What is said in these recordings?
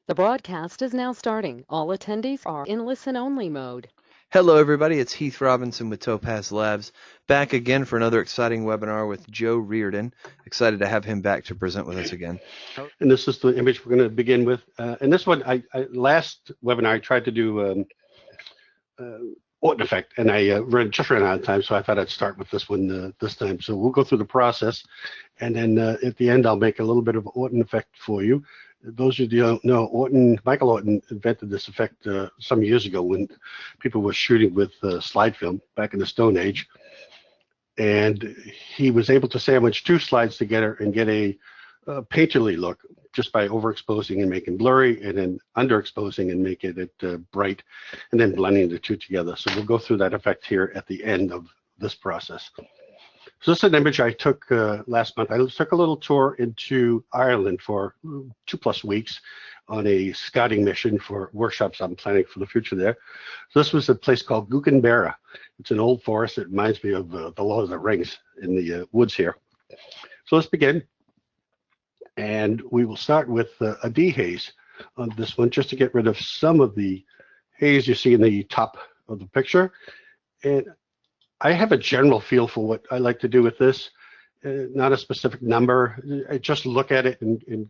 The broadcast is now starting. All attendees are in listen-only mode. Hello, everybody. It's Heath Robinson with Topaz Labs, back again for another exciting webinar with Joe Reardon. Excited to have him back to present with us again. And this is the image we're going to begin with. And this one, last webinar, I tried to do Orton Effect, and I just ran out of time, so I thought I'd start with this one this time. So we'll go through the process, and then at the end, I'll make a little bit of Orton Effect for you. Those of you who don't know, Michael Orton invented this effect some years ago when people were shooting with slide film back in the Stone Age. And he was able to sandwich two slides together and get a painterly look just by overexposing and making blurry, and then underexposing and making it bright, and then blending the two together. So we'll go through that effect here at the end of this process. So this is an image I took last month. I took a little tour into Ireland for 2+ weeks on a scouting mission for workshops I'm planning for the future there. So this was a place called Guckenberra. It's an old forest. It reminds me of the Lord of the Rings in the woods here. So let's begin. And we will start with a dehaze on this one, just to get rid of some of the haze you see in the top of the picture. And I have a general feel for what I like to do with this, not a specific number. I just look at it and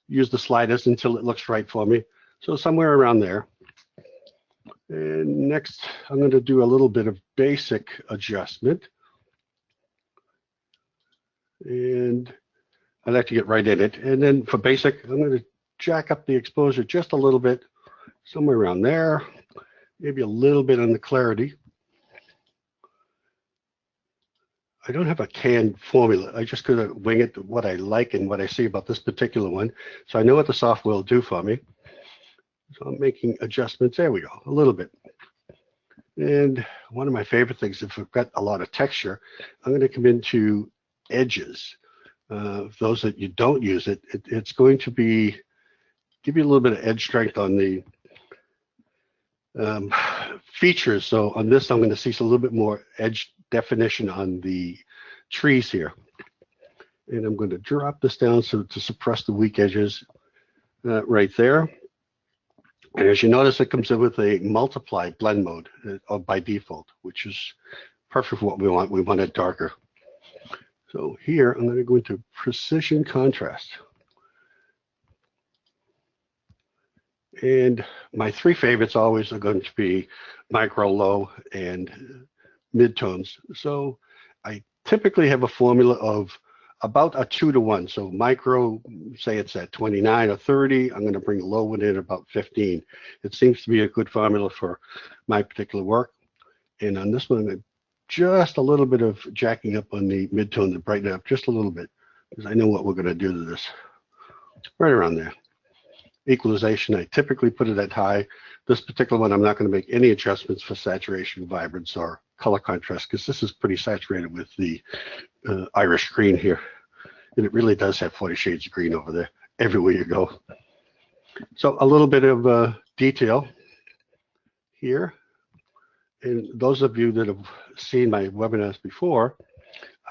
use the sliders until it looks right for me. So somewhere around there. And next, I'm going to do a little bit of basic adjustment. And I like to get right in it. And then for basic, I'm going to jack up the exposure just a little bit, somewhere around there, maybe a little bit on the clarity. I don't have a canned formula. I just gotta wing it to what I like and what I see about this particular one. So I know what the software will do for me. So I'm making adjustments. There we go, a little bit. And one of my favorite things, if we've got a lot of texture, I'm going to come into edges. Those that you don't use it, it's going to be give you a little bit of edge strength on the features. So on this, I'm going to see a little bit more edge definition on the trees here. And I'm going to drop this down so to suppress the weak edges right there. And as you notice, it comes in with a multiply blend mode by default, which is perfect for what we want. We want it darker. So here, I'm going to go into precision contrast. And my three favorites always are going to be micro, low, and midtones. So I typically have a formula of about a 2-to-1. So micro, say it's at 29 or 30, I'm going to bring low one in about 15. It seems to be a good formula for my particular work. And on this one, I'm going to just a little bit of jacking up on the midtone to brighten it up just a little bit, because I know what we're going to do to this. It's right around there. Equalization, I typically put it at high. This particular one, I'm not going to make any adjustments for saturation, vibrance, or color contrast, because this is pretty saturated with the Irish green here. And it really does have 40 shades of green over there, everywhere you go. So a little bit of detail here. And those of you that have seen my webinars before,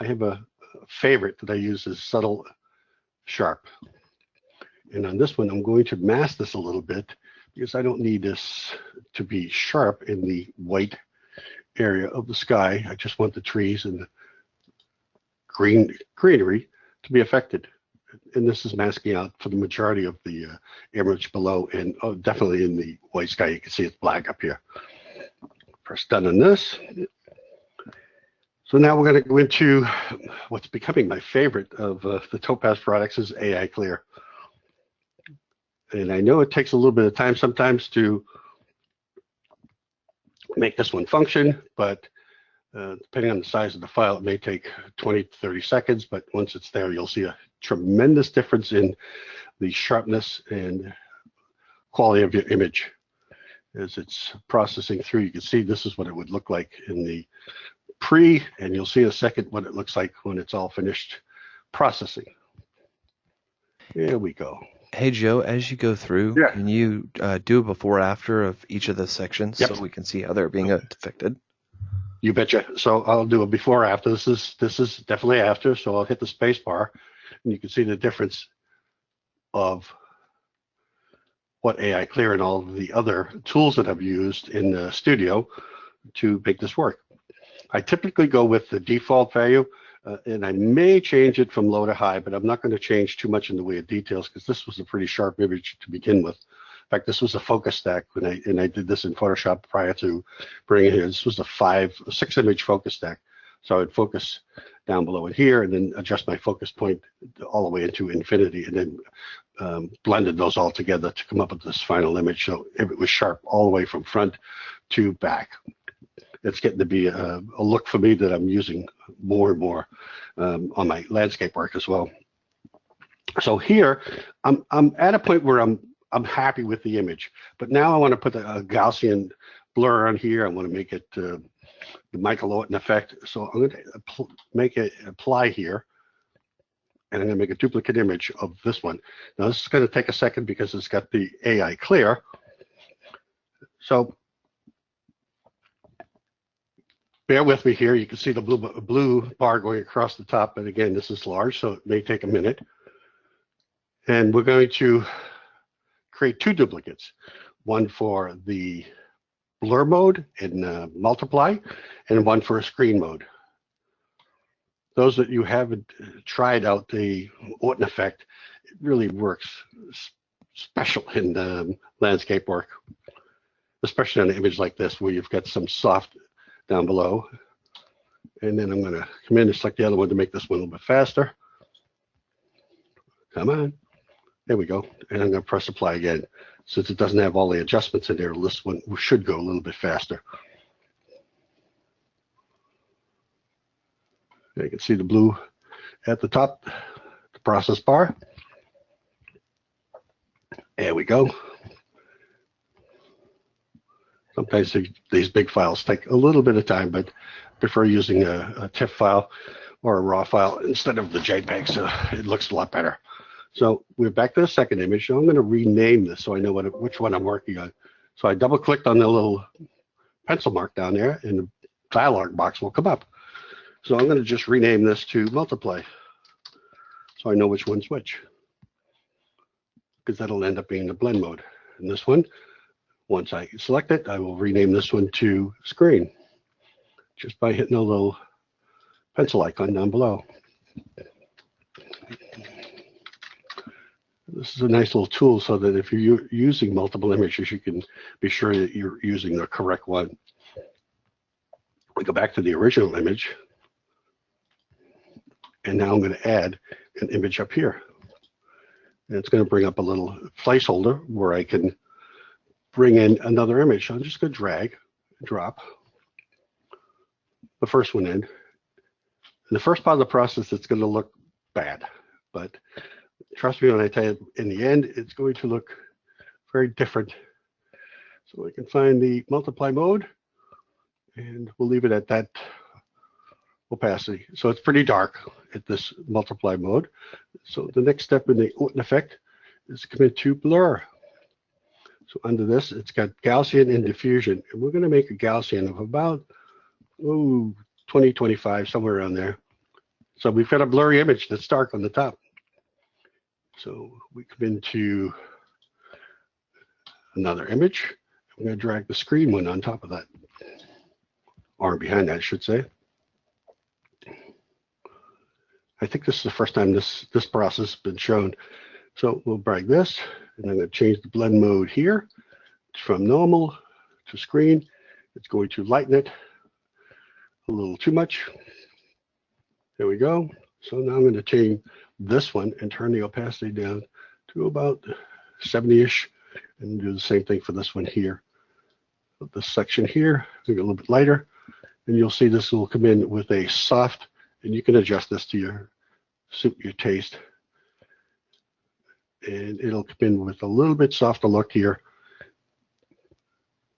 I have a favorite that I use is subtle sharp. And on this one, I'm going to mask this a little bit because I don't need this to be sharp in the white area of the sky. I just want the trees and the greenery to be affected. And this is masking out for the majority of the image below, and definitely in the white sky. You can see it's black up here. Press done on this. So now we're going to go into what's becoming my favorite of the Topaz products is AI Clear. And I know it takes a little bit of time sometimes to make this one function, but depending on the size of the file, it may take 20 to 30 seconds, but once it's there, you'll see a tremendous difference in the sharpness and quality of your image. As it's processing through, you can see this is what it would look like in the pre, and you'll see in a second what it looks like when it's all finished processing. There we go. Hey, Joe, as you go through, can you do a before after of each of the sections so we can see how they're being affected? You betcha. So I'll do a before after. This is definitely after. So I'll hit the space bar, and you can see the difference of what AI Clear and all of the other tools that I've used in the studio to make this work. I typically go with the default value, and I may change it from low to high, but I'm not going to change too much in the way of details because this was a pretty sharp image to begin with. In fact, this was a focus stack when I did this in Photoshop prior to bringing it here. This was a 6 image focus stack. So I would focus down below it here and then adjust my focus point all the way into infinity, and then blended those all together to come up with this final image. So it was sharp all the way from front to back. It's getting to be a look for me that I'm using more and more on my landscape work as well. So here, I'm at a point where I'm happy with the image, but now I want to put a Gaussian blur on here. I want to make it the Michael Orton effect. So I'm going to make it apply here, and I'm going to make a duplicate image of this one. Now this is going to take a second because it's got the AI Clear. So bear with me here. You can see the blue bar going across the top, but again, this is large, so it may take a minute. And we're going to create 2 duplicates, one for the blur mode and multiply, and one for a screen mode. Those that you haven't tried out the Orton effect, it really works special in landscape work, especially on an image like this where you've got some soft down below. And then I'm going to come in and select the other one to make this one a little bit faster. Come on. There we go. And I'm going to press apply again. Since it doesn't have all the adjustments in there, this one should go a little bit faster. You can see the blue at the top, the process bar. There we go. Sometimes these big files take a little bit of time, but I prefer using a TIFF file or a RAW file instead of the JPEG, so it looks a lot better. So we're back to the second image. So I'm going to rename this so I know which one I'm working on. So I double clicked on the little pencil mark down there, and the dialog box will come up. So I'm going to just rename this to multiply so I know which one's which, because that'll end up being the blend mode. And this one, once I select it, I will rename this one to screen just by hitting the little pencil icon down below. This is a nice little tool so that if you're using multiple images, you can be sure that you're using the correct one. We go back to the original image, and now I'm going to add an image up here. And it's going to bring up a little placeholder where I can bring in another image. So I'm just going to drag and drop the first one in. In the first part of the process, it's going to look bad, but trust me when I tell you, in the end, it's going to look very different. So we can find the multiply mode, and we'll leave it at that opacity. So it's pretty dark at this multiply mode. So the next step in the Orton effect is to come into blur. So under this, it's got Gaussian and diffusion, and we're going to make a Gaussian of about 20, 25, somewhere around there. So we've got a blurry image that's dark on the top. So we come into another image. I'm going to drag the screen one on top of that, or behind that, I should say. I think this is the first time this process has been shown. So we'll drag this, and I'm going to change the blend mode here from normal to screen. It's going to lighten it a little too much. There we go. So now I'm going to change this one and turn the opacity down to about 70-ish, and do the same thing for this one here. This section here, make it a little bit lighter, and you'll see this will come in with a soft, and you can adjust this to suit your taste. And it'll come in with a little bit softer look here,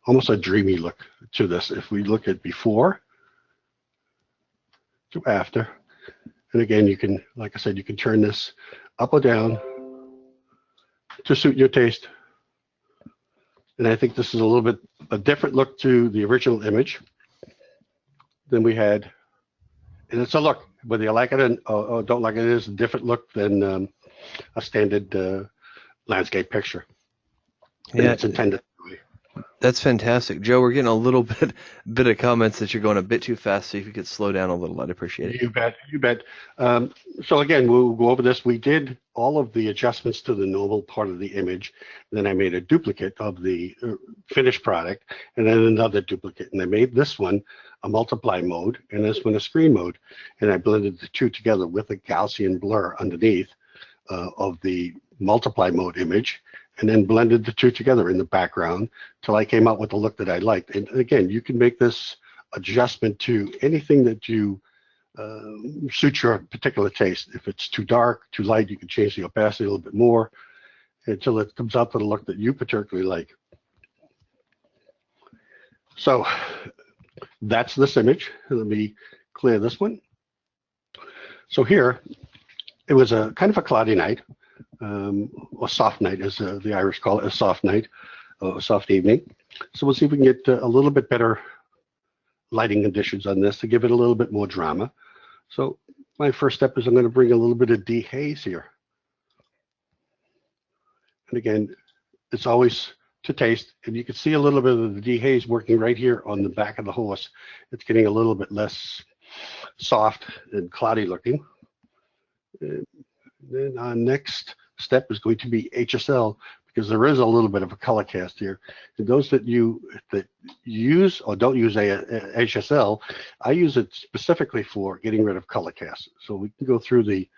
almost a dreamy look to this. If we look at before to after, and again, you can, like I said, you can turn this up or down to suit your taste. And I think this is a little bit a different look to the original image than we had. And it's a look, whether you like it or don't like it, it is a different look than a standard landscape picture. And Yeah, it's intended. that's fantastic. Joe, we're getting a little bit of comments that you're going a bit too fast, so if you could slow down a little, I'd appreciate it. You bet, you bet. So again, we'll go over this. We did all of the adjustments to the normal part of the image. Then I made a duplicate of the finished product, and then another duplicate. And I made this one a multiply mode, and this one a screen mode. And I blended the two together with a Gaussian blur underneath of the multiply mode image, and then blended the two together in the background till I came out with the look that I liked. And again, you can make this adjustment to anything that you suit your particular taste. If it's too dark, too light, you can change the opacity a little bit more until it comes out to the look that you particularly like. So that's this image. Let me clear this one. So here, it was a kind of a cloudy night, or soft night, as the Irish call it, a soft night, a soft evening. So we'll see if we can get a little bit better lighting conditions on this to give it a little bit more drama. So my first step is I'm going to bring a little bit of dehaze here. And again, it's always to taste, and you can see a little bit of the dehaze working right here on the back of the horse. It's getting a little bit less soft and cloudy looking. And then our next step is going to be HSL, because there is a little bit of a color cast here. And those that use or don't use HSL, I use it specifically for getting rid of color cast. So we can go through the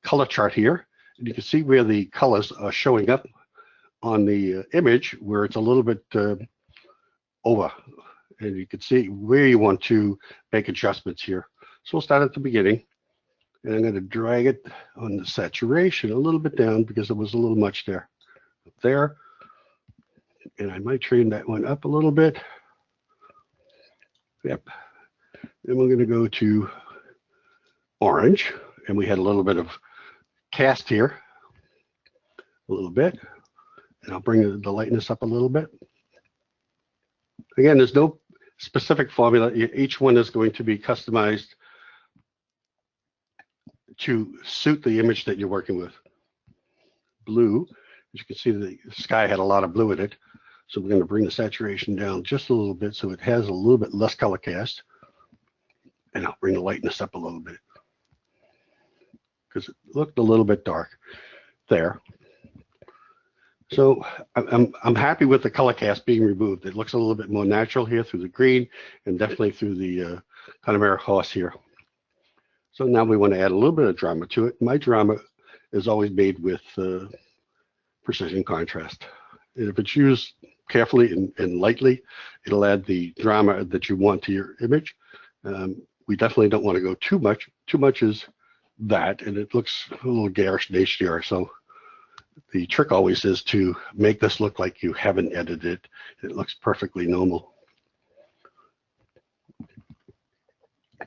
color chart here, and you can see where the colors are showing up on the image, where it's a little bit over. And you can see where you want to make adjustments here. So we'll start at the beginning. And I'm going to drag it on the saturation a little bit down because it was a little much there. Up there. And I might trim that one up a little bit. Yep. Then we're going to go to orange. And we had a little bit of cast here. A little bit. And I'll bring the lightness up a little bit. Again, there's no specific formula. Each one is going to be customized to suit the image that you're working with. Blue, as you can see, the sky had a lot of blue in it. So we're going to bring the saturation down just a little bit so it has a little bit less color cast. And I'll bring the lightness up a little bit because it looked a little bit dark there. So I'm happy with the color cast being removed. It looks a little bit more natural here through the green and definitely through the Connemara horse here. So now we want to add a little bit of drama to it. My drama is always made with precision contrast. And if it's used carefully and lightly, it'll add the drama that you want to your image. We definitely don't want to go too much. Too much is that, and it looks a little garish in HDR. So the trick always is to make this look like you haven't edited it. It looks perfectly normal.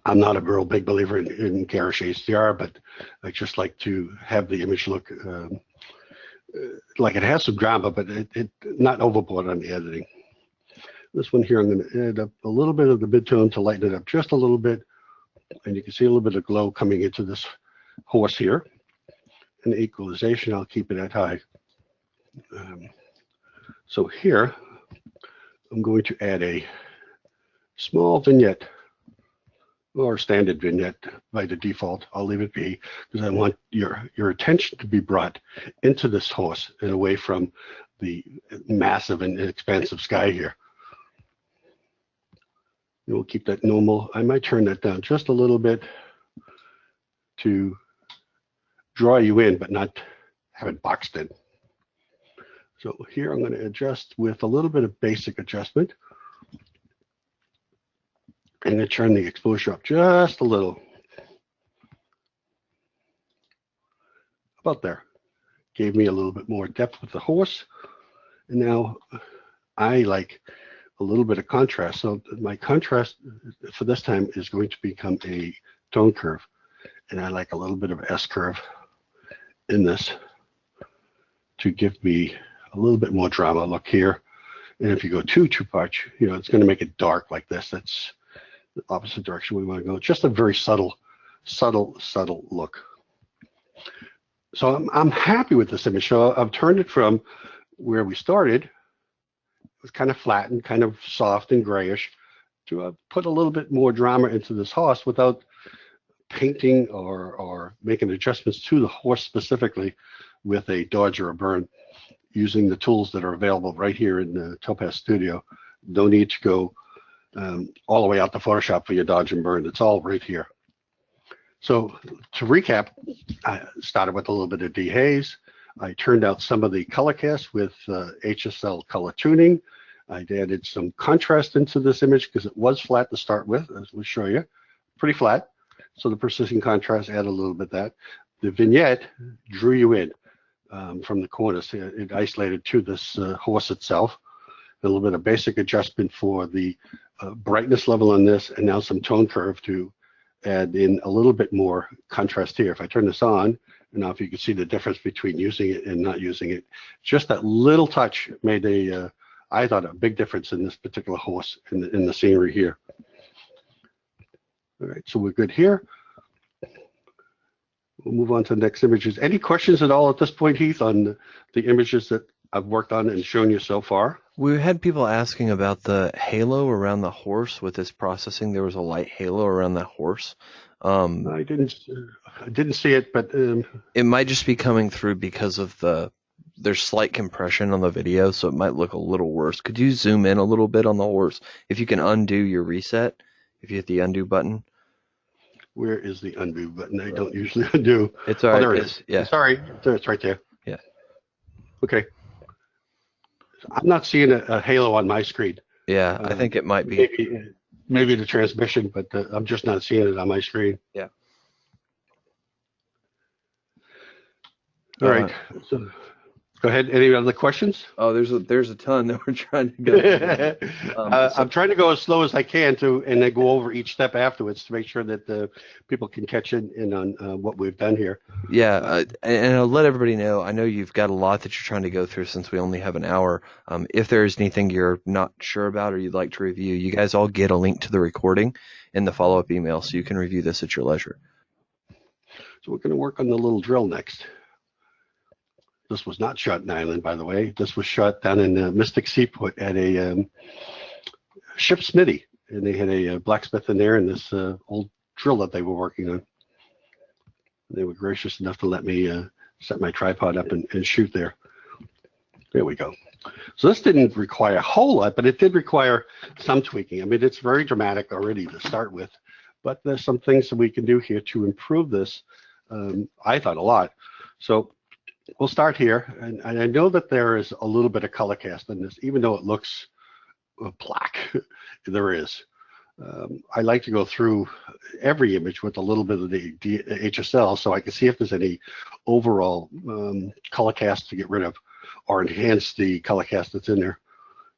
I'm not a real big believer in garish HDR, but I just like to have the image look like it has some drama, but it not overboard on the editing. This one here, I'm going to add up a little bit of the midtone to lighten it up just a little bit. And you can see a little bit of glow coming into this horse here. And the equalization, I'll keep it at high. So here, I'm going to add a small vignette, or standard vignette by the default. I'll leave it be because I want your attention to be brought into this horse and away from the massive and expansive sky here. And we'll keep that normal. I might turn that down just a little bit to draw you in, but not have it boxed in. So here I'm going to adjust with a little bit of basic adjustment. I'm going to turn the exposure up just a little. About there. Gave me a little bit more depth with the horse. And now I like a little bit of contrast. So my contrast for this time is going to become a tone curve. And I like a little bit of S curve in this to give me a little bit more drama. Look here. And if you go too much, you know, it's going to make it dark like this. That's the opposite direction we want to go. Just a very subtle look. So I'm happy with this image. So I've turned it from where we started was kind of flat and kind of soft and grayish, to put a little bit more drama into this horse without painting or making adjustments to the horse specifically with a dodge or a burn, using the tools that are available right here in the Topaz Studio. No need to go all the way out to Photoshop for your dodge and burn. It's all right here. So to recap, I started with a little bit of dehaze. I turned out some of the color cast with HSL color tuning. I added some contrast into this image because it was flat to start with, as we'll show you, pretty flat. So the persistent contrast added a little bit of that. The vignette drew you in from the corners. It isolated to this horse itself. A little bit of basic adjustment for the brightness level on this, and now some tone curve to add in a little bit more contrast here. If I turn this on, and now if you can see the difference between using it and not using it, just that little touch made a, I thought, a big difference in this particular horse in the scenery here. All right, so we're good here. We'll move on to the next images. Any questions at all at this point, Heath, on the images that I've worked on and shown you so far? We had people asking about the halo around the horse with this processing. There was a light halo around that horse. I didn't see it, but it might just be coming through because of there's slight compression on the video, so it might look a little worse. Could you zoom in a little bit on the horse? If you can undo your reset, if you hit the undo button. Where is the undo button? I don't usually undo. It's all right. Oh, there it is. Yeah. Sorry, it's right there. Yeah. Okay. I'm not seeing a halo on my screen. Yeah, I think it might be. Maybe the transmission, but I'm just not seeing it on my screen. Yeah. All right. So, go ahead. Any other questions? Oh, there's a ton that we're trying to go through. I'm trying to go as slow as I can and then go over each step afterwards to make sure that the people can catch in on what we've done here. Yeah, and I'll let everybody know. I know you've got a lot that you're trying to go through since we only have an hour. If there is anything you're not sure about or you'd like to review, you guys all get a link to the recording in the follow-up email, so you can review this at your leisure. So we're going to work on the little drill next. This was not shot in Ireland, by the way. This was shot down in Mystic Seaport at a ship smithy, and they had a blacksmith in there and this old drill that they were working on. They were gracious enough to let me set my tripod up and shoot there. There we go. So this didn't require a whole lot, but it did require some tweaking. I mean, it's very dramatic already to start with, but there's some things that we can do here to improve this. I thought a lot. So we'll start here, and I know that there is a little bit of color cast in this, even though it looks black. There is. I like to go through every image with a little bit of the HSL so I can see if there's any overall color cast to get rid of or enhance the color cast that's in there,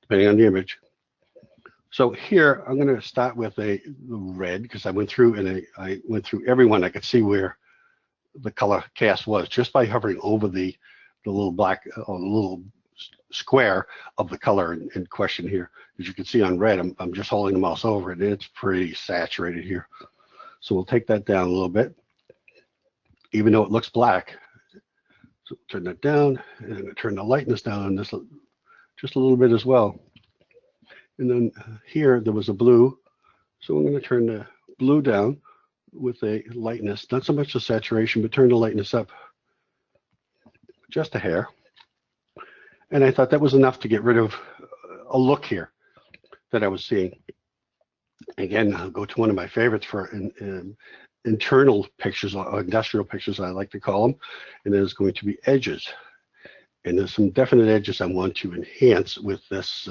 depending on the image. So here, I'm going to start with a red because I went through and I went through every one. I could see where the color cast was just by hovering over the little black or the little square of the color in question here. As you can see on red, I'm just holding the mouse over it. It's pretty saturated here. So we'll take that down a little bit, even though it looks black. So turn that down, and I'm going to turn the lightness down on this just a little bit as well. And then here there was a blue, so I'm going to turn the blue down with a lightness, not so much the saturation, but turn the lightness up just a hair. And I thought that was enough to get rid of a look here that I was seeing. Again, I'll go to one of my favorites for internal pictures or industrial pictures, I like to call them, and there's going to be edges. And there's some definite edges I want to enhance with this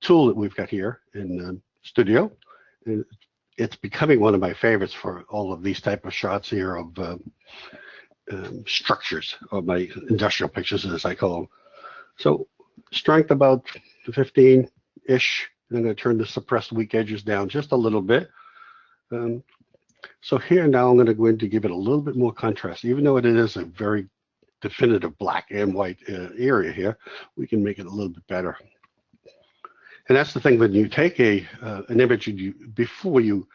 tool that we've got here in Studio. And it's becoming one of my favorites for all of these type of shots here of structures, or my industrial pictures, as I call them. So strength about 15-ish, and I'm going to turn the suppressed weak edges down just a little bit. So here now I'm going to go in to give it a little bit more contrast. Even though it is a very definitive black and white area here, we can make it a little bit better. And that's the thing, when you take an image and before you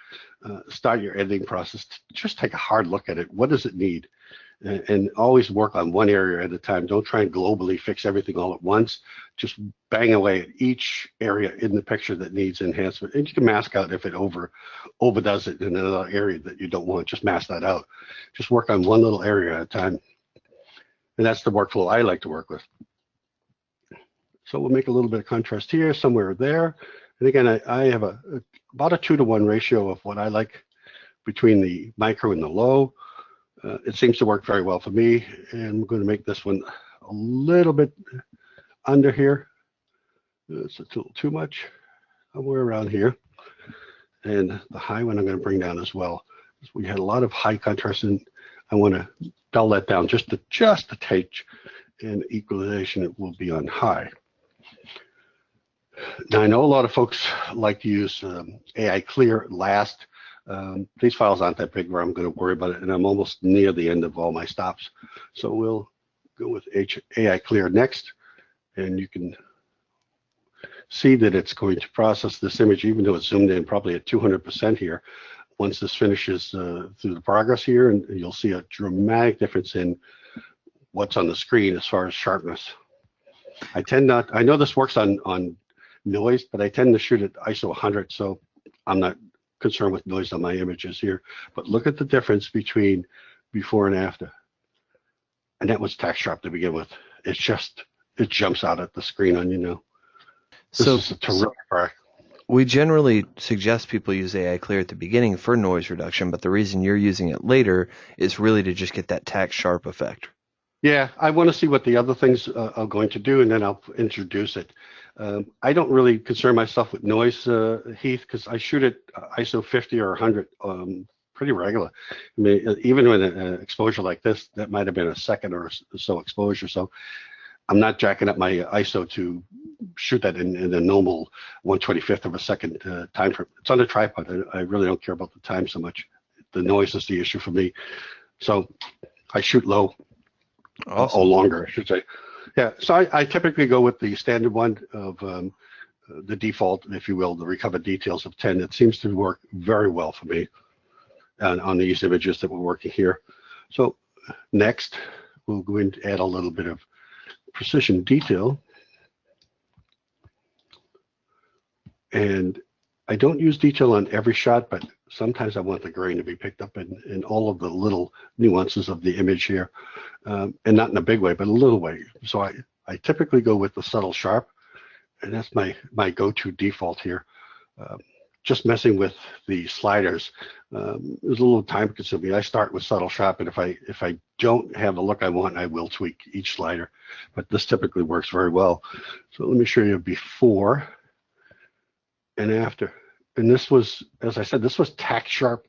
start your editing process, just take a hard look at it. What does it need? and always work on one area at a time. Don't try and globally fix everything all at once. Just bang away at each area in the picture that needs enhancement. And you can mask out if it overdoes it in another area that you don't want. Just mask that out. Just work on one little area at a time. And that's the workflow I like to work with. So we'll make a little bit of contrast here, somewhere there. And again, I have about a 2-to-1 ratio of what I like between the micro and the low. It seems to work very well for me. And I'm going to make this one a little bit under here. It's a little too much, somewhere around here. And the high one I'm going to bring down as well. We had a lot of high contrast, and I want to dull that down just a touch, and equalization it will be on high. Now I know a lot of folks like to use AI Clear last. These files aren't that big where I'm going to worry about it, and I'm almost near the end of all my stops. So we'll go with AI Clear next, and you can see that it's going to process this image, even though it's zoomed in probably at 200% here. Once this finishes through the progress here, and you'll see a dramatic difference in what's on the screen as far as sharpness. I know this works on noise, but I tend to shoot at ISO 100, so I'm not concerned with noise on my images here. But look at the difference between before and after. And that was tack sharp to begin with. It jumps out at the screen on you now. This is a terrific product. We generally suggest people use AI Clear at the beginning for noise reduction, but the reason you're using it later is really to just get that tack sharp effect. Yeah, I want to see what the other things are going to do, and then I'll introduce it. I don't really concern myself with noise, Heath, because I shoot at ISO 50 or 100 pretty regular. I mean, even with an exposure like this, that might have been a second or so exposure. So I'm not jacking up my ISO to shoot that in a normal 1/25th of a second time frame. It's on a tripod. I really don't care about the time so much. The noise is the issue for me. So I shoot low. Awesome. Or longer, I should say. Yeah, so I typically go with the standard one of the default, if you will, the recovered details of 10. It seems to work very well for me on these images that we're working here. So next, we'll go in to add a little bit of precision detail. And I don't use detail on every shot, but sometimes I want the grain to be picked up in all of the little nuances of the image here, and not in a big way, but a little way. So I typically go with the subtle sharp, and that's my go-to default here. Just messing with the sliders is a little time consuming. I start with subtle sharp, and if I don't have the look I want, I will tweak each slider, but this typically works very well. So let me show you before and after. And this was, as I said, this was tack sharp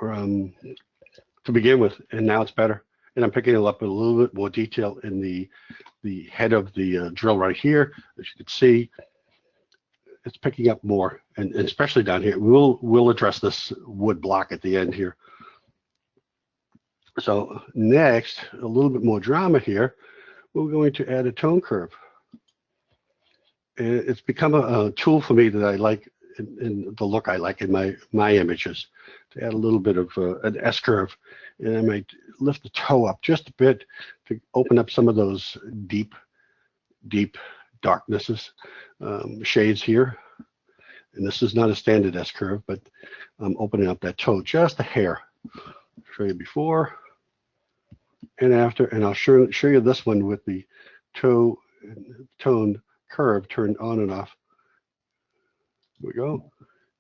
to begin with, and now it's better. And I'm picking it up with a little bit more detail in the head of the drill right here. As you can see, it's picking up more, and especially down here. We'll address this wood block at the end here. So next, a little bit more drama here. We're going to add a tone curve. And it's become a tool for me that I like, in the look I like in my images, to add a little bit of an S curve, and I might lift the toe up just a bit to open up some of those deep darknesses, shades here. And this is not a standard S curve, but I'm opening up that toe just a hair. Show you before and after, and I'll show you this one with the tone curve turned on and off. Here we go.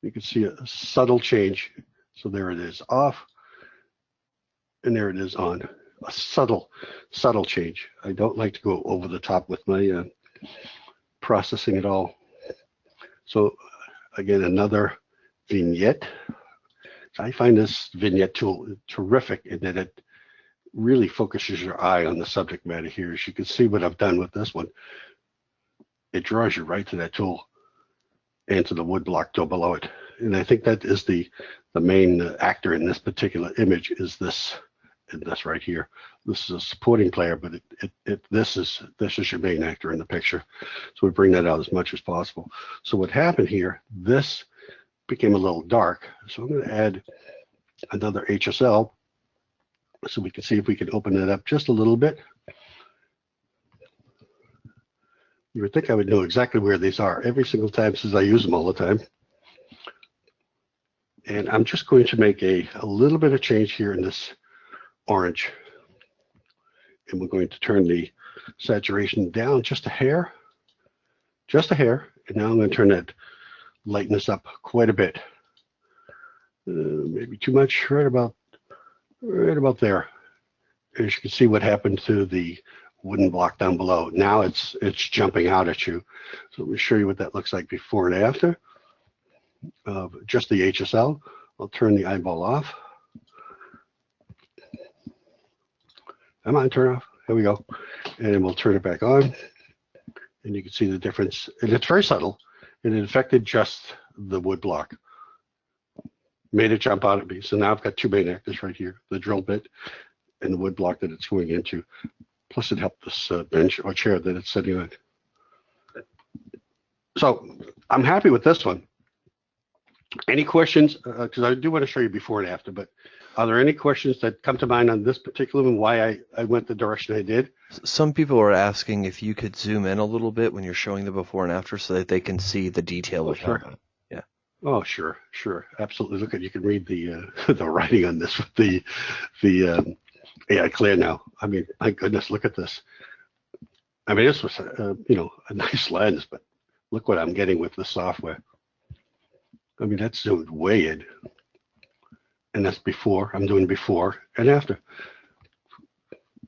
You can see a subtle change. So there it is, off, and there it is on. A subtle change. I don't like to go over the top with my processing at all. So again, another vignette. I find this vignette tool terrific in that it really focuses your eye on the subject matter here. As you can see what I've done with this one, it draws you right to that tool and to the wood block below it. And I think that is the main actor in this particular image, is this right here. This is a supporting player, but this is your main actor in the picture. So we bring that out as much as possible. So what happened here, this became a little dark. So I'm going to add another HSL So we can see if we can open it up just a little bit. You would think I would know exactly where these are every single time since I use them all the time. And I'm just going to make a little bit of change here in this orange. And we're going to turn the saturation down just a hair. Just a hair. And now I'm going to turn that lightness up quite a bit. Maybe too much, right about there. As you can see what happened to the wooden block down below. Now it's jumping out at you. So let me show you what that looks like before and after of just the HSL. I'll turn the eyeball off. Come on, turn off. Here we go. And then we'll turn it back on. And you can see the difference. And it's very subtle. And it affected just the wood block. Made it jump out at me. So now I've got two main actors right here, the drill bit and the wood block that it's going into. Plus it helped this bench or chair that it's sitting on. So I'm happy with this one. Any questions? Because I do want to show you before and after, but are there any questions that come to mind on this particular one, why I went the direction I did? Some people are asking if you could zoom in a little bit when you're showing the before and after so that they can see the detail of Sure. how. Yeah. Oh, sure, absolutely. Look at, you can read the the writing on this with the AI clear now. I mean, my goodness, look at this. I mean, this was a nice lens, but look what I'm getting with the software. I mean, that's zoomed way in, and that's before. I'm doing before and after.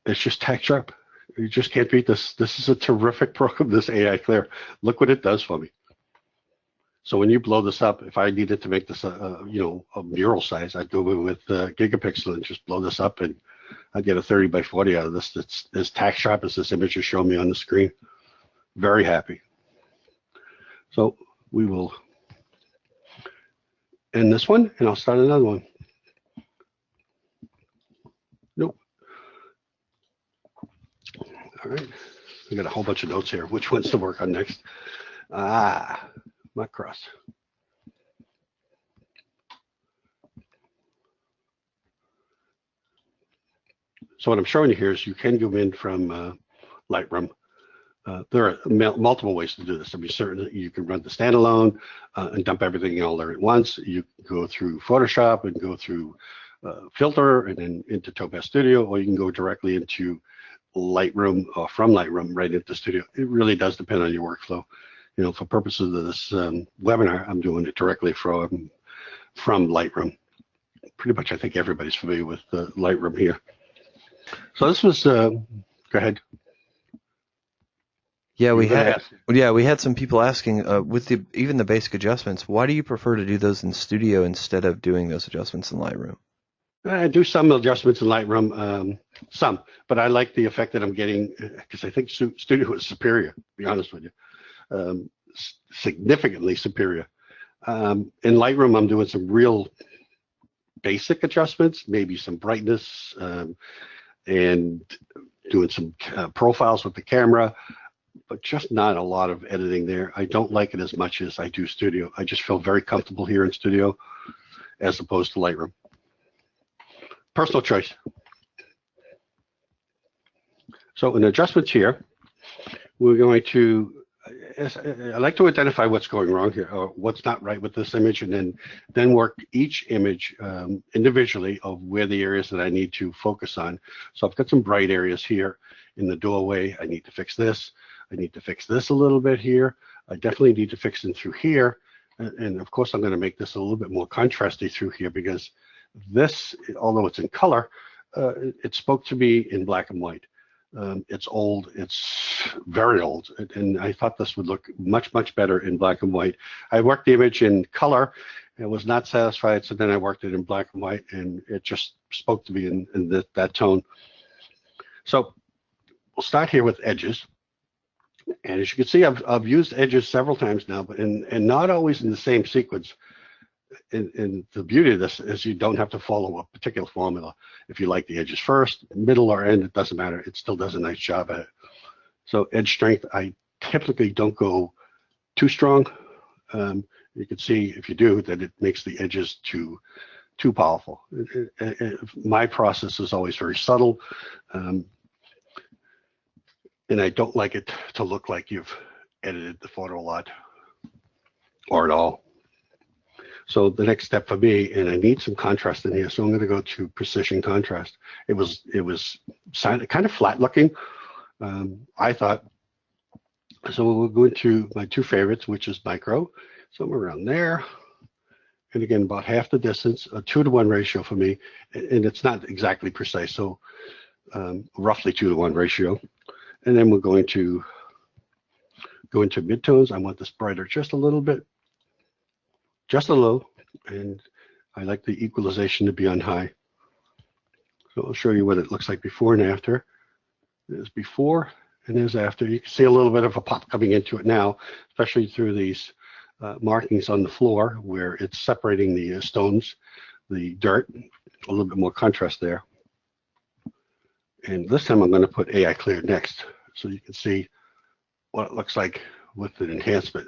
It's just tack sharp. You just can't beat this. This is a terrific program, this AI Clear. Look what it does for me. So when you blow this up, if I needed to make this a mural size, I'd go with gigapixel and just blow this up, and I'd get a 30 by 40 out of this. That's as tack sharp as this image is showing me on the screen. Very happy. So we will end this one, and I'll start another one. Nope. All right. I got a whole bunch of notes here. Which ones to work on next? My cross. So what I'm showing you here is you can go in from Lightroom. There are multiple ways to do this. I mean, certainly you can run the standalone and dump everything all there at once. You can go through Photoshop and go through Filter and then into Topaz Studio, or you can go directly into Lightroom or from Lightroom right into Studio. It really does depend on your workflow. You know, for purposes of this webinar, I'm doing it directly from Lightroom. Pretty much, I think everybody's familiar with Lightroom here. So this was, go ahead. Yeah, we had some people asking with even the basic adjustments. Why do you prefer to do those in Studio instead of doing those adjustments in Lightroom? I do some adjustments in Lightroom, but I like the effect that I'm getting because I think Studio is superior. To be honest with you, significantly superior. In Lightroom, I'm doing some real basic adjustments, maybe some brightness, and doing some profiles with the camera, but just not a lot of editing there. I don't like it as much as I do Studio. I just feel very comfortable here in Studio as opposed to Lightroom. Personal choice. So in adjustments here, we're going to, I like to identify what's going wrong here or what's not right with this image, and then work each image individually of where the areas that I need to focus on. So I've got some bright areas here in the doorway. I need to fix this. I need to fix this a little bit here. I definitely need to fix them through here. And of course, I'm going to make this a little bit more contrasty through here because this, although it's in color, it spoke to me in black and white. It's old, it's very old, and I thought this would look much, much better in black and white. I worked the image in color and was not satisfied, so then I worked it in black and white, and it just spoke to me in that tone. So we'll start here with edges. And as you can see, I've used edges several times now, but and not always in the same sequence. And the beauty of this is you don't have to follow a particular formula. If you like the edges first, middle, or end, it doesn't matter. It still does a nice job at it. So edge strength, I typically don't go too strong. You can see if you do that it makes the edges to too powerful. My process is always very subtle, and I don't like it to look like you've edited the photo a lot or at all. So the next step for me, and I need some contrast in here, so I'm going to go to precision contrast. It was kind of flat looking, I thought. So we'll go into my two favorites, which is micro, somewhere around there. And again, about half the distance, a 2-to-1 ratio for me, and it's not exactly precise, so roughly 2-to-1 ratio. And then we're going to go into midtones. I want this brighter just a little bit, just a little, and I like the equalization to be on high. So I'll show you what it looks like before and after. There's before and there's after. You can see a little bit of a pop coming into it now, especially through these markings on the floor where it's separating the stones, the dirt, a little bit more contrast there. And this time I'm going to put AI Clear next, so you can see what it looks like with an enhancement.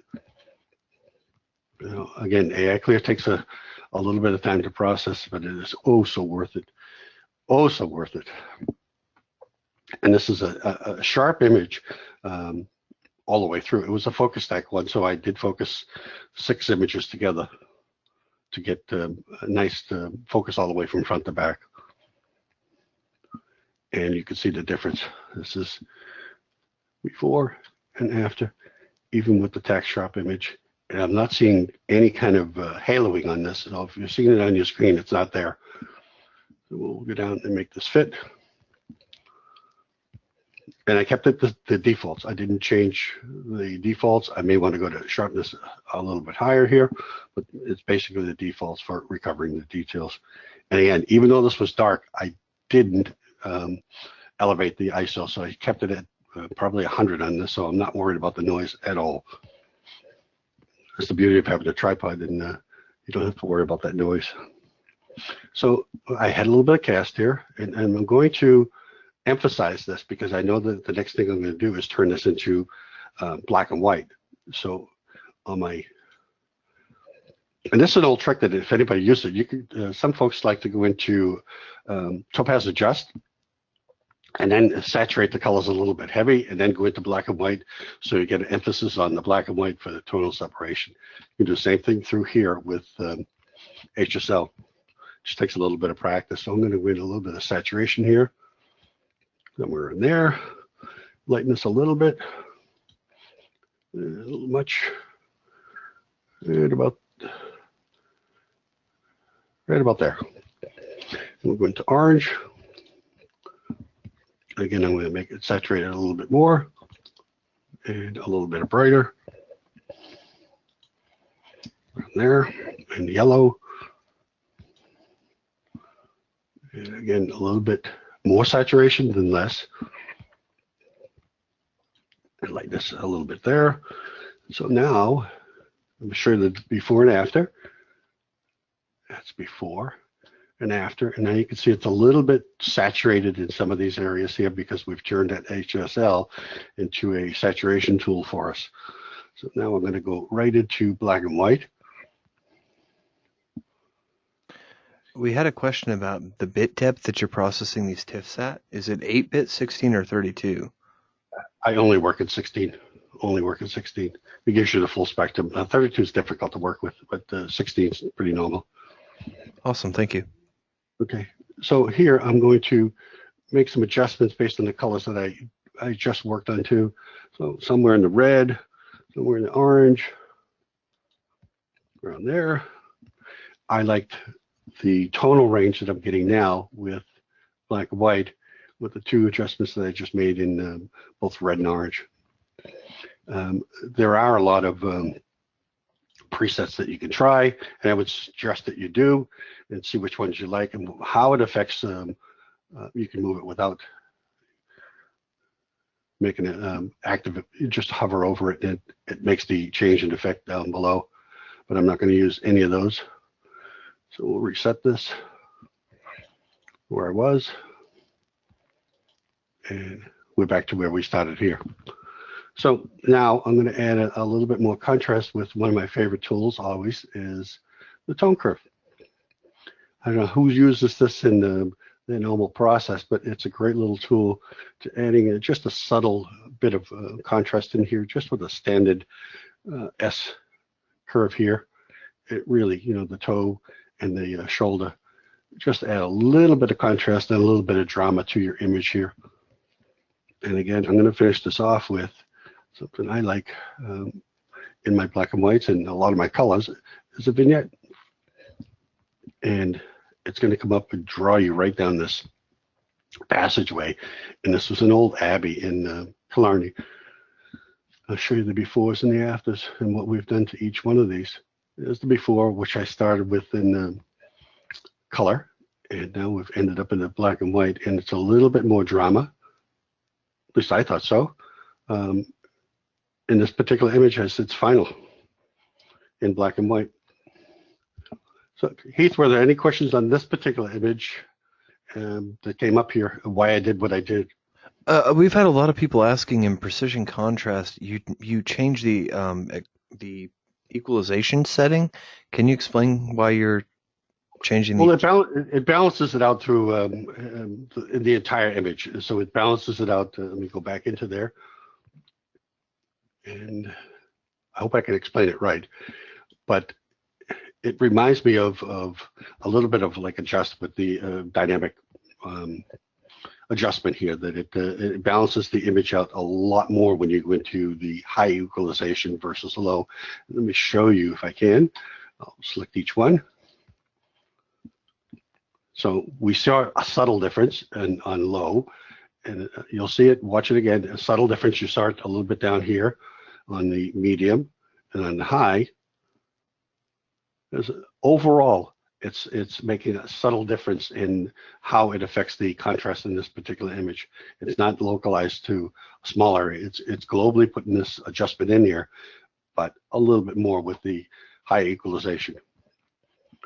You know, again, AI Clear takes a little bit of time to process, but it is oh so worth it. Oh, so worth it. And this is a sharp image all the way through. It was a focus stack one, so I did focus 6 images together to get a nice focus all the way from front to back. And you can see the difference. This is before and after, even with the tack sharp image. And I'm not seeing any kind of haloing on this. So if you're seeing it on your screen, it's not there. So we'll go down and make this fit. And I kept it the defaults. I didn't change the defaults. I may want to go to sharpness a little bit higher here, but it's basically the defaults for recovering the details. And again, even though this was dark, I didn't elevate the ISO, so I kept it at probably 100 on this, so I'm not worried about the noise at all. That's the beauty of having a tripod, and you don't have to worry about that noise. So I had a little bit of cast here, and I'm going to emphasize this because I know that the next thing I'm going to do is turn this into black and white. So on my, and this is an old trick that if anybody uses it, you could, some folks like to go into Topaz Adjust and then saturate the colors a little bit heavy and then go into black and white, so you get an emphasis on the black and white for the tonal separation. You can do the same thing through here with HSL. Just takes a little bit of practice. So I'm going to go into a little bit of saturation here. Somewhere in there. Lighten this a little bit. A little much. And about right about there. And we'll go into orange. Again, I'm going to make it saturated a little bit more and a little bit brighter. Around there, and yellow. And again, a little bit more saturation than less. And like this a little bit there. So now, I'm sure that before and after. That's before and after, and now you can see it's a little bit saturated in some of these areas here because we've turned that HSL into a saturation tool for us. So now I'm going to go right into black and white. We had a question about the bit depth that you're processing these TIFFs at. Is it 8-bit, 16, or 32? I only work at 16. Only work at 16. It gives you the full spectrum. 32 is difficult to work with, but 16 is pretty normal. Awesome, thank you. Okay, so here I'm going to make some adjustments based on the colors that I just worked on too. So somewhere in the red, somewhere in the orange, around there. I liked the tonal range that I'm getting now with black and white with the 2 adjustments that I just made in both red and orange. There are a lot of presets that you can try, and I would suggest that you do and see which ones you like and how it affects. You can move it without making it active. You just hover over it and it makes the change in effect down below, but I'm not going to use any of those. So we'll reset this where I was, and we're back to where we started here. So now I'm going to add a little bit more contrast with one of my favorite tools always is the tone curve. I don't know who uses this in the normal process, but it's a great little tool to adding just a subtle bit of contrast in here, just with a standard S curve here. It really, the toe and the shoulder, just add a little bit of contrast and a little bit of drama to your image here. And again, I'm going to finish this off with something I like in my black and whites and a lot of my colors is a vignette. And it's going to come up and draw you right down this passageway. And this was an old abbey in Killarney. I'll show you the befores and the afters and what we've done to each one of these. There's the before, which I started with in color, and now we've ended up in the black and white, and it's a little bit more drama. At least I thought so. And this particular image has its final in black and white. So Heath, were there any questions on this particular image that came up here, why I did what I did? We've had a lot of people asking in precision contrast. You change the equalization setting. Can you explain why you're changing the? Well, it balances it out through the entire image. So it balances it out. Let me go back into there, and I hope I can explain it right. But it reminds me of a little bit of like adjustment, the dynamic adjustment here, that it balances the image out a lot more when you go into the high equalization versus low. Let me show you if I can. I'll select each one. So we saw a subtle difference on low, and you'll see it, watch it again, a subtle difference. You saw it a little bit down here on the medium, and on the high. Overall, it's making a subtle difference in how it affects the contrast in this particular image. It's not localized to a small area. It's globally putting this adjustment in here, but a little bit more with the high equalization.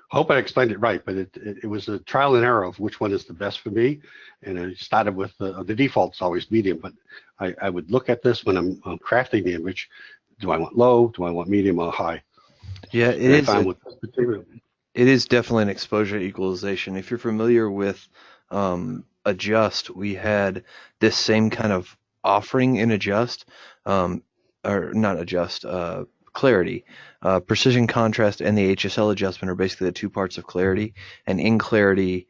Hope I explained it right, but it was a trial and error of which one is the best for me. And I started with the default's always medium, but I would look at this when I'm crafting the image. Do I want low? Do I want medium or high? Yeah, it is definitely an exposure equalization. If you're familiar with Adjust, we had this same kind of offering in Adjust, or not Adjust, Clarity. Precision contrast and the HSL adjustment are basically the two parts of Clarity. And in Clarity,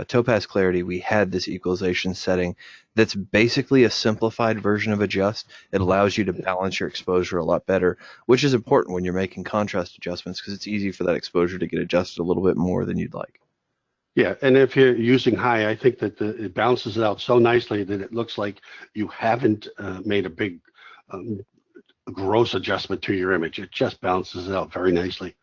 Topaz Clarity, we had this equalization setting that's basically a simplified version of Adjust. It allows you to balance your exposure a lot better, which is important when you're making contrast adjustments because it's easy for that exposure to get adjusted a little bit more than you'd like. Yeah, and if you're using high, I think that it balances it out so nicely that it looks like you haven't made a big gross adjustment to your image. It just balances it out very nicely.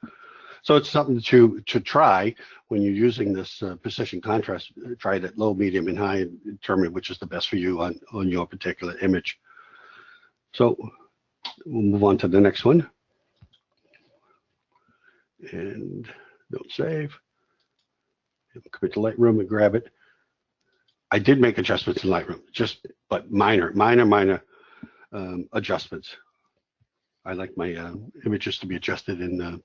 So it's something to try when you're using this precision contrast. Try it at low, medium, and high and determine which is the best for you on your particular image. So we'll move on to the next one. And don't save. Come into Lightroom and grab it. I did make adjustments in Lightroom, but minor adjustments. I like my images to be adjusted in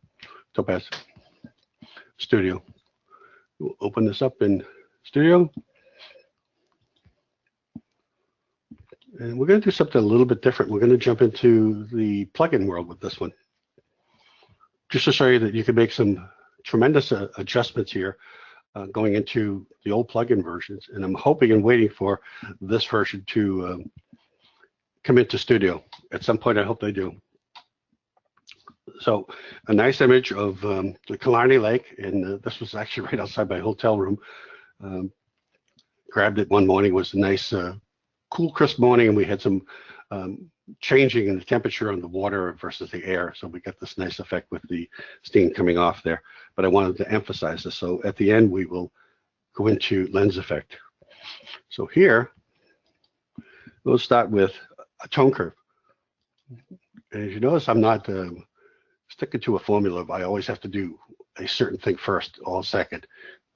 Topaz Studio. We'll open this up in Studio. And we're going to do something a little bit different. We're going to jump into the plugin world with this one. Just to show you that you can make some tremendous adjustments here going into the old plugin versions. And I'm hoping and waiting for this version to come into Studio. At some point, I hope they do. So a nice image of the Killarney Lake, and this was actually right outside my hotel room. Grabbed it one morning. It was a nice, cool, crisp morning, and we had some changing in the temperature on the water versus the air. So we got this nice effect with the steam coming off there. But I wanted to emphasize this. So at the end, we will go into lens effect. So here, we'll start with a tone curve. And as you notice, I'm not sticking to a formula. I always have to do a certain thing first, all second.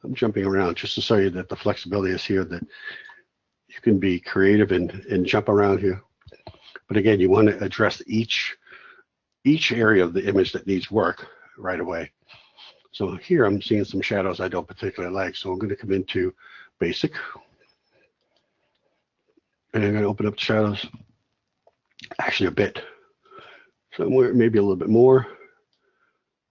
I'm jumping around just to show you that the flexibility is here, that you can be creative and jump around here. But again, you want to address each area of the image that needs work right away. So here I'm seeing some shadows I don't particularly like. So I'm going to come into basic. And I'm going to open up the shadows actually a bit. Somewhere, maybe a little bit more,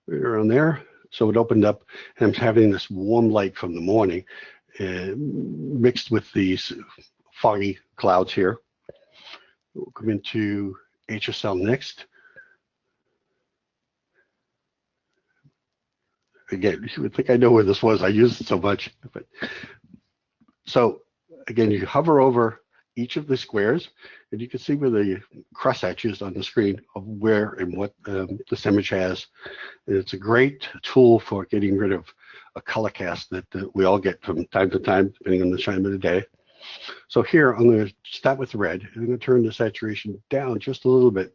right around there. So it opened up, and I'm having this warm light from the morning mixed with these foggy clouds here. We'll come into HSL next. Again, you would think I know where this was. I use it so much. But so again, you hover over each of the squares, and you can see where the cross hatches on the screen of where and what this image has. And it's a great tool for getting rid of a color cast that we all get from time to time, depending on the time of the day. So here, I'm going to start with red, and I'm going to turn the saturation down just a little bit.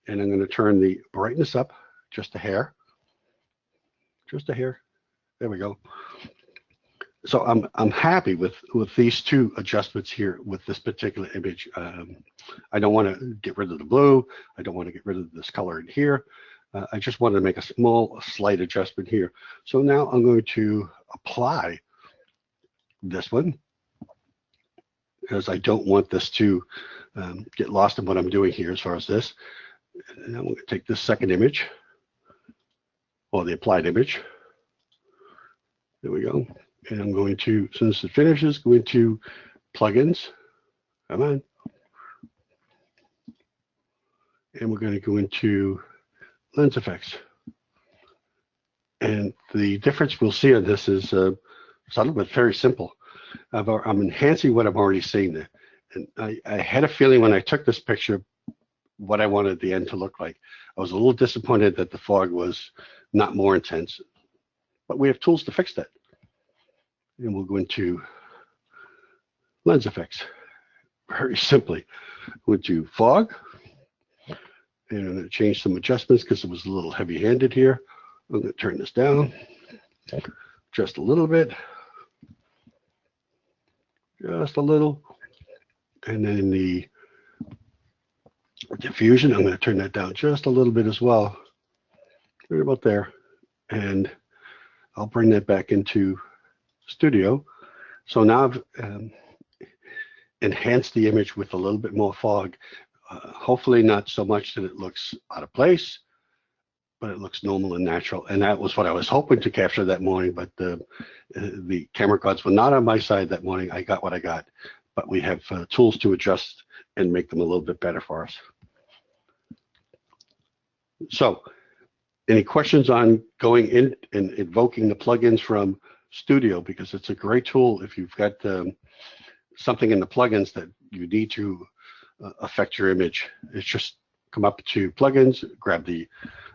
And I'm going to turn the brightness up just a hair. Just a hair. There we go. So I'm happy with these two adjustments here with this particular image. I don't want to get rid of the blue. I don't want to get rid of this color in here. I just wanted to make a slight adjustment here. So now I'm going to apply this one, because I don't want this to get lost in what I'm doing here as far as this. And I'm going to take this second image, or the applied image. There we go. And I'm going to, since it finishes, go into plugins. Come on. And we're going to go into lens effects. And the difference we'll see on this is subtle but very simple. I'm enhancing what I'm already seeing there. And I had a feeling when I took this picture what I wanted the end to look like. I was a little disappointed that the fog was not more intense, but we have tools to fix that. And we'll go into lens effects very simply. Go into fog, and I'm going to change some adjustments because it was a little heavy-handed here. I'm going to turn this down just a little bit, just a little, and then the diffusion, I'm going to turn that down just a little bit as well, right about there, and I'll bring that back into Studio. So now I've enhanced the image with a little bit more fog. Hopefully not so much that it looks out of place, but it looks normal and natural. And that was what I was hoping to capture that morning, but the camera gods were not on my side that morning. I got what I got, but we have tools to adjust and make them a little bit better for us. So any questions on going in and invoking the plugins from Studio, because it's a great tool if you've got something in the plugins that you need to affect your image. It's just come up to plugins, grab the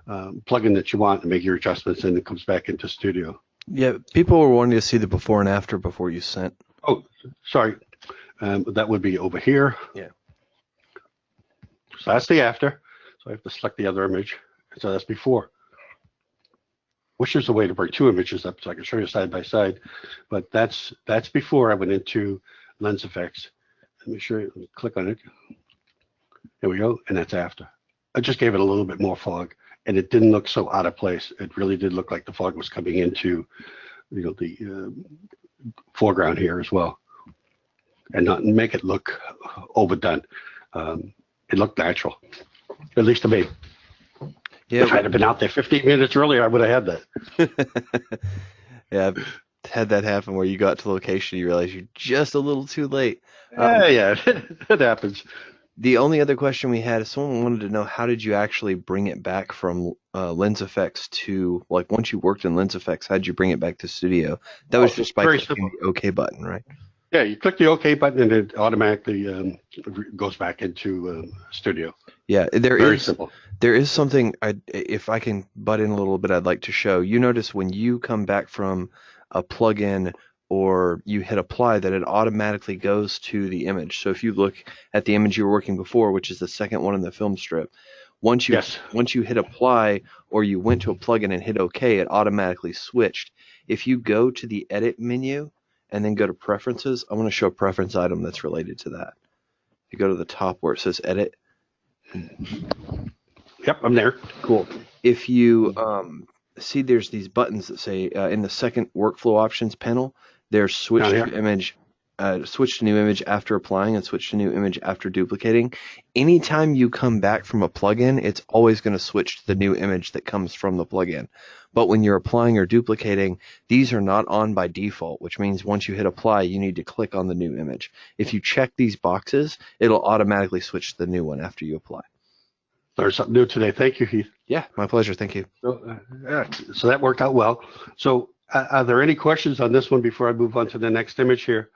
plugin that you want and make your adjustments, and it comes back into Studio. Yeah, people were wanting to see the before and after before you sent. Oh, sorry. That would be over here. Yeah. So that's the after. So I have to select the other image. So that's before. Wish there's a way to bring two images up so I can show you side by side, but that's before I went into lens effects. Let me click on it. There we go, and that's after. I just gave it a little bit more fog, and it didn't look so out of place. It really did look like the fog was coming into, the foreground here as well, and not make it look overdone. It looked natural, at least to me. Yeah, if I'd have been out there 15 minutes earlier, I would have had that. Yeah, I've had that happen where you got to the location, you realize you're just a little too late. Yeah, it happens. The only other question we had is someone wanted to know, how did you actually bring it back from lens effects to, like, once you worked in lens effects, how did you bring it back to Studio? That was just by clicking the OK button, right? Yeah, you click the OK button and it automatically goes back into Studio. Yeah, very simple. There is something, if I can butt in a little bit, I'd like to show. You notice when you come back from a plugin or you hit apply that it automatically goes to the image. So if you look at the image you were working before, which is the second one in the film strip, once you hit apply or you went to a plugin and hit OK, it automatically switched. If you go to the edit menu and then go to preferences, I want to show a preference item that's related to that. You go to the top where it says edit. Yep, I'm there. Cool. If you see there's these buttons that say in the second workflow options panel, there's switch Down to here? image, switch to new image after applying and switch to new image after duplicating. Anytime you come back from a plugin, it's always going to switch to the new image that comes from the plugin. But when you're applying or duplicating, these are not on by default, which means once you hit apply, you need to click on the new image. If you check these boxes, it'll automatically switch to the new one after you apply. Learned something new today. Thank you, Heath. Yeah, my pleasure. Thank you. So that worked out well. So are there any questions on this one before I move on to the next image here?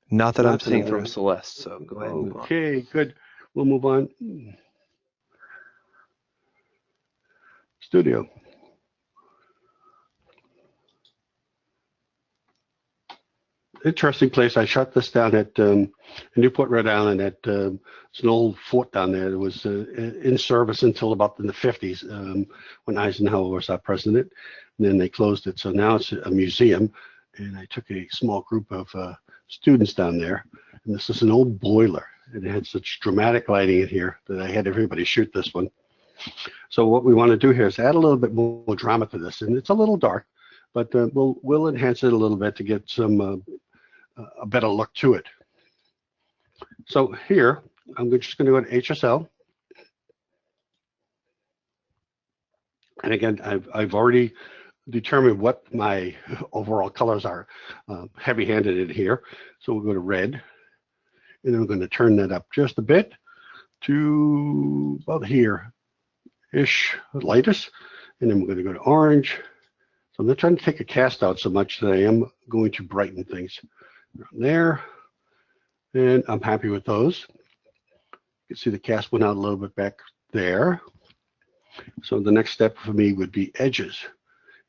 Not that I'm Not seeing that from I- Celeste, so go ahead and move on. Okay, good. We'll move on. Studio. Interesting place. I shot this down at Newport, Rhode Island. It's an old fort down there. It was in service until about in the 50s when Eisenhower was our president. And then they closed it. So now it's a museum. And I took a small group of students down there. And this is an old boiler. And it had such dramatic lighting in here that I had everybody shoot this one. So what we want to do here is add a little bit more drama to this. And it's a little dark, but we'll enhance it a little bit to get some a better look to it. So here, I'm just going to go to HSL. And again, I've already determined what my overall colors are, heavy-handed in here. So we'll go to red, and then we're going to turn that up just a bit to about here-ish, lightest. And then we're going to go to orange. So I'm not trying to take a cast out so much that I am going to brighten things. There, and I'm happy with those. You can see the cast went out a little bit back there. So the next step for me would be edges.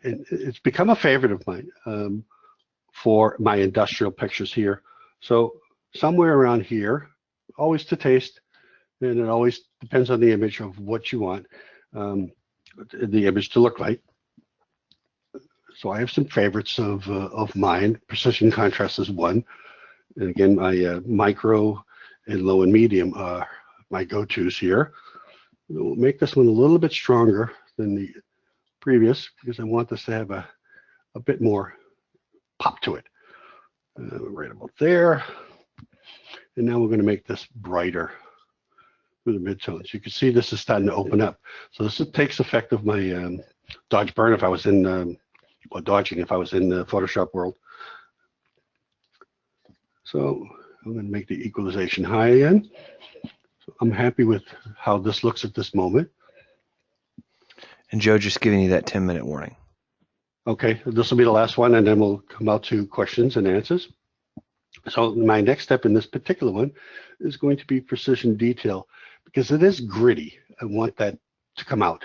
And it's become a favorite of mine for my industrial pictures here. So somewhere around here, always to taste, and it always depends on the image of what you want the image to look like. So I have some favorites of mine. Precision contrast is one. And again, my micro and low and medium are my go-tos here. We'll make this one a little bit stronger than the previous because I want this to have a bit more pop to it. Right about there. And now we're going to make this brighter with the midtones. You can see this is starting to open up. So this takes effect of my dodge burn if I was in or dodging if I was in the Photoshop world. So I'm going to make the equalization high again. So I'm happy with how this looks at this moment. And Joe, just giving you that 10-minute warning. Okay, this will be the last one, and then we'll come out to questions and answers. So my next step in this particular one is going to be precision detail because it is gritty. I want that to come out.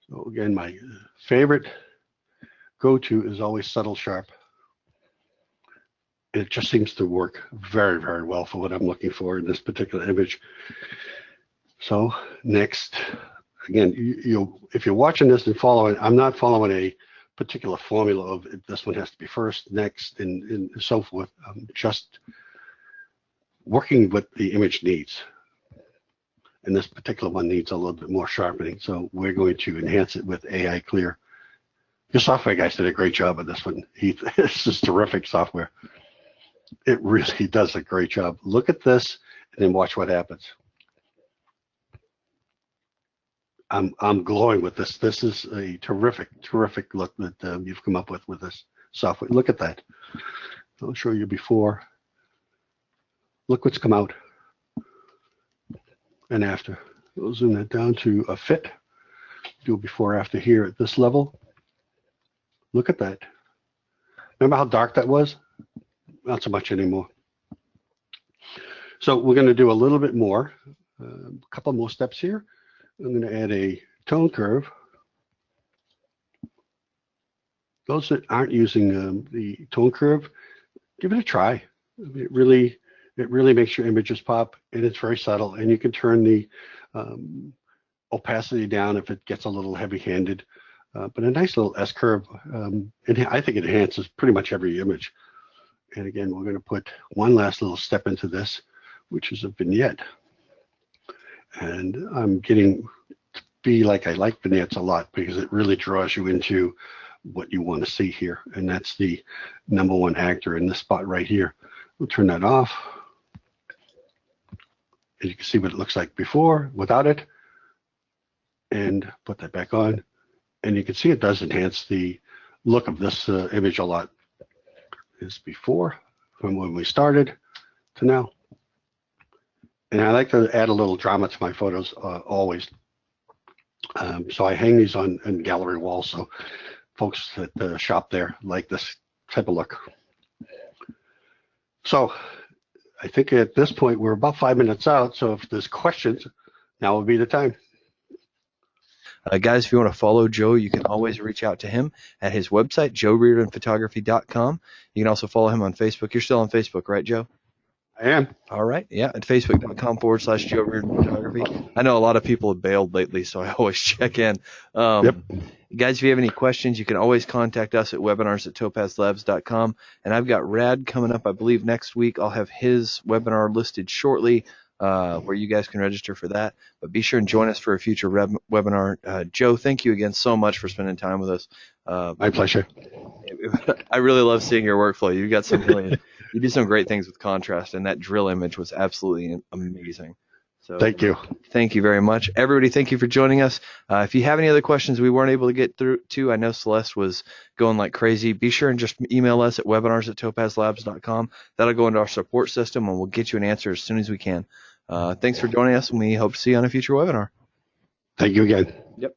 So again, my favorite go-to is always subtle sharp. It just seems to work very, very well for what I'm looking for in this particular image. So next, again, if you're watching this and following, I'm not following a particular formula of this one has to be first, next, and so forth. I'm just working what the image needs. And this particular one needs a little bit more sharpening. So we're going to enhance it with AI Clear. Your software guys did a great job on this one, Heath. This is terrific software. It really does a great job. Look at this and then watch what happens. I'm glowing with this. This is a terrific, terrific look that you've come up with this software. Look at that. I'll show you before. Look what's come out and after. We'll zoom that down to a fit. Do a before after here at this level. Look at that. Remember how dark that was? Not so much anymore. So we're going to do a little bit more, a couple more steps here. I'm going to add a tone curve. Those that aren't using the tone curve, give it a try. It really makes your images pop, and it's very subtle. And you can turn the opacity down if it gets a little heavy-handed. But a nice little S curve, and I think it enhances pretty much every image. And again, we're going to put one last little step into this, which is a vignette. And I'm getting be like I like vignettes a lot because it really draws you into what you want to see here. And that's the #1 actor in this spot right here. We'll turn that off. And you can see what it looks like before, without it. And put that back on. And you can see it does enhance the look of this image a lot. It's before, from when we started to now. And I like to add a little drama to my photos always. So I hang these on gallery walls so folks that shop there like this type of look. So I think at this point we're about 5 minutes out. So if there's questions, now would be the time. Guys, if you want to follow Joe, you can always reach out to him at his website, joereardonphotography.com. You can also follow him on Facebook. You're still on Facebook, right, Joe? I am. All right. Yeah, at facebook.com/Joe Reardon Photography. I know a lot of people have bailed lately, so I always check in. Yep. Guys, if you have any questions, you can always contact us at webinars@topazlabs.com. And I've got Rad coming up, I believe, next week. I'll have his webinar listed shortly where you guys can register for that. But be sure and join us for a future webinar. Joe, thank you again so much for spending time with us. My pleasure. I really love seeing your workflow. You've got some really, you do some great things with contrast, and that drill image was absolutely amazing. So thank you. Thank you very much. Everybody, thank you for joining us. If you have any other questions we weren't able to get through to, I know Celeste was going like crazy. Be sure and just email us at webinars@topazlabs.com. That'll go into our support system, and we'll get you an answer as soon as we can. Thanks for joining us, and we hope to see you on a future webinar. Thank you again. Yep.